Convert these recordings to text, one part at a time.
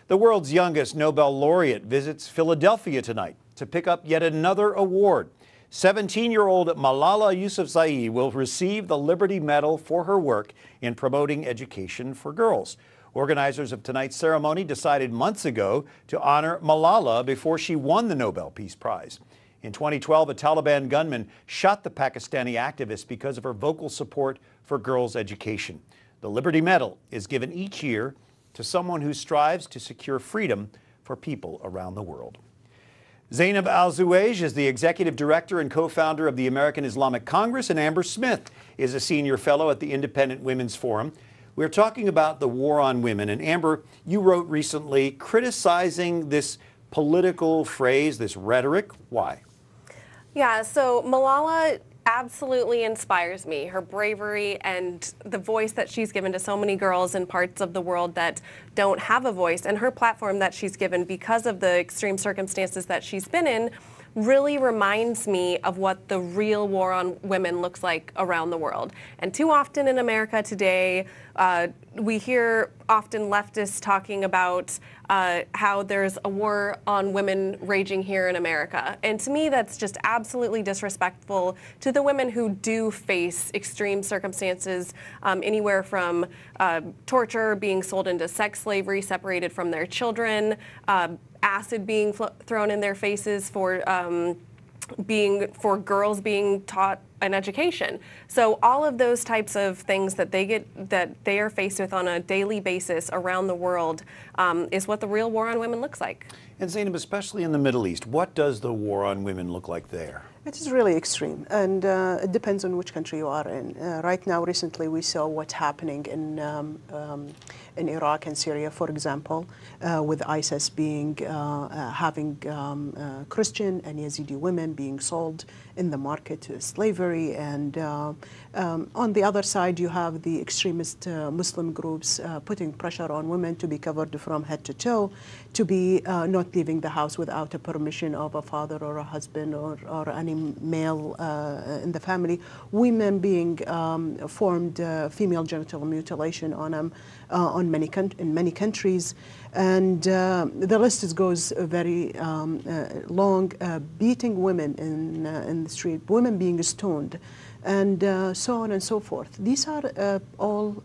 The world's youngest Nobel laureate visits Philadelphia tonight to pick up yet another award. 17-year-old Malala Yousafzai will receive the Liberty Medal for her work in promoting education for girls. Organizers of tonight's ceremony decided months ago to honor Malala before she won the Nobel Peace Prize. In 2012, a Taliban gunman shot the Pakistani activist because of her vocal support for girls' education. The Liberty Medal is given each year to someone who strives to secure freedom for people around the world. Zainab Al-Zuwej is the executive director and co-founder of the American Islamic Congress, and Amber Smith is a senior fellow at the Independent Women's Forum. We're talking about the war on women, and Amber, you wrote recently criticizing this political phrase, this rhetoric. Why? Yeah, so Malala absolutely inspires me. Her bravery and the voice that she's given to so many girls in parts of the world that don't have a voice, and her platform that she's given because of the extreme circumstances that she's been in, really reminds me of what the real war on women looks like around the world. And too often in America today, we hear often leftists talking about how there's a war on women raging here in America. And to me, that's just absolutely disrespectful to the women who do face extreme circumstances, anywhere from torture, being sold into sex slavery, separated from their children, acid being thrown in their faces for girls being taught an education. So all of those types of things that they are faced with on a daily basis around the world is what the real war on women looks like. And Zainab, especially in the Middle East, what does the war on women look like there? It is really extreme, and it depends on which country you are in. Right now, recently, we saw what's happening in Iraq and Syria, for example, with ISIS having Christian and Yazidi women being sold in the market to slavery, and on the other side, you have the extremist Muslim groups putting pressure on women to be covered from head to toe, to be not leaving the house without a permission of a father or a husband or any male in the family. Women being formed female genital mutilation in many countries, and the list goes very long. Beating women in the street, women being stoned, and so on and so forth. These are all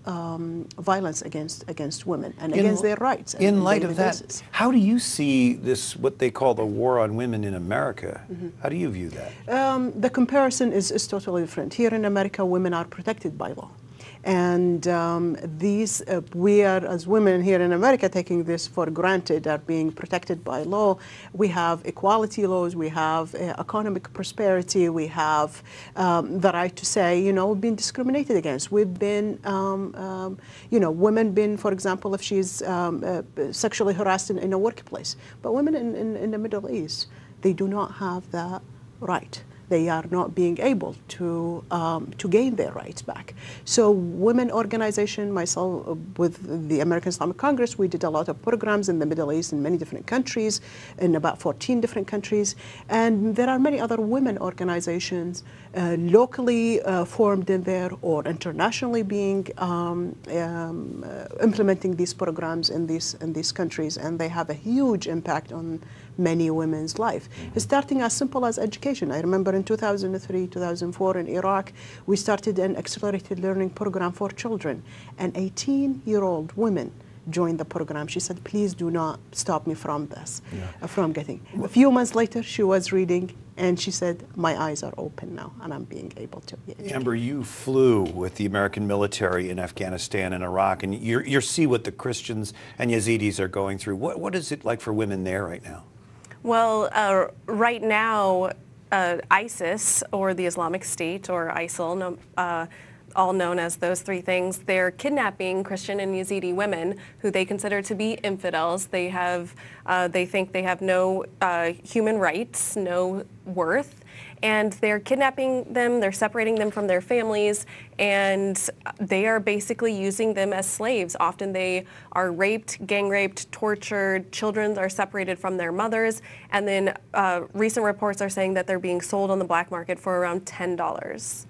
violence against women and against their rights. In light of that, how do you see this, what they call the war on women in America? How do you view that? The comparison is totally different. Here in America, women are protected by law. And we are, as women here in America, taking this for granted, are being protected by law. We have equality laws, we have economic prosperity, we have the right to say, we've been discriminated against. We've been, women been, for example, if she's sexually harassed in a workplace. But women in the Middle East, they do not have that right. They are not being able to gain their rights back. So women organization, myself with the American Islamic Congress, we did a lot of programs in the Middle East in many different countries, in about 14 different countries. And there are many other women organizations locally formed in there or internationally being implementing these programs in these countries. And they have a huge impact on many women's life. Starting as simple as education. I remember in 2003, 2004 in Iraq, we started an accelerated learning program for children. An 18-year-old woman joined the program. She said, please do not stop me from this, from getting. A few months later, she was reading, and she said, my eyes are open now, and I'm being able to be educated. Amber, you flew with the American military in Afghanistan and Iraq, and you see what the Christians and Yazidis are going through. What is it like for women there right now? Well, right now, ISIS, or the Islamic State, or ISIL, all known as those three things, they're kidnapping Christian and Yazidi women who they consider to be infidels. They think they have no human rights, no worth, and they're kidnapping them, they're separating them from their families, and they are basically using them as slaves. Often they are raped, gang raped, tortured, children are separated from their mothers, and then recent reports are saying that they're being sold on the black market for around $10.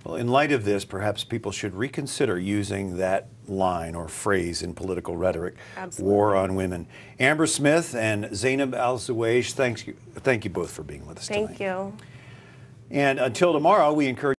Well, in light of this, perhaps people should reconsider using that line or phrase in political rhetoric. Absolutely. War on women. Amber Smith and Zainab Al-Zawaish, thank you both for being with us tonight. Thank you. And until tomorrow, we encourage